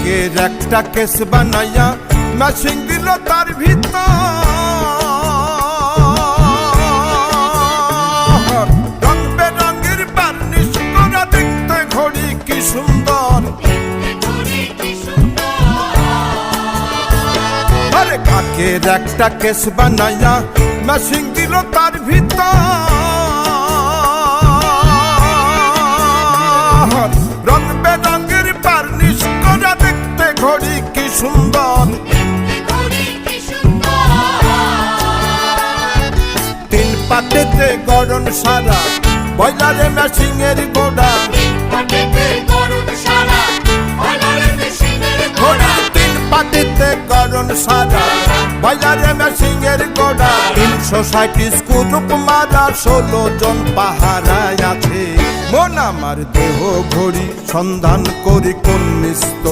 কাকের একটা কেস বানাইয়া মেশিন দিল তার ভিতর, রং বেরঙের বার্নিশ করা দেখতে ঘড়ি কি সুন্দর। আরে কাকের একটা কেস বানাইয়া মেশিন দিল তার ভিতর, রং বেরঙের বার্নিশ করা দেখতে ঘড়ি কি সুন্দর। তিন পাটেতে গড়ন সারা বয়লারে মেশিনের গোড়া, তিন পাটেতে গড়ন সারা বয়লারে মেশিনের গোড়া। 360 স্ক্রুপ মারা 16 জন পাহারায় আছে। মন আমার দেহ ঘড়ি সন্ধান করি কোন নিস্ত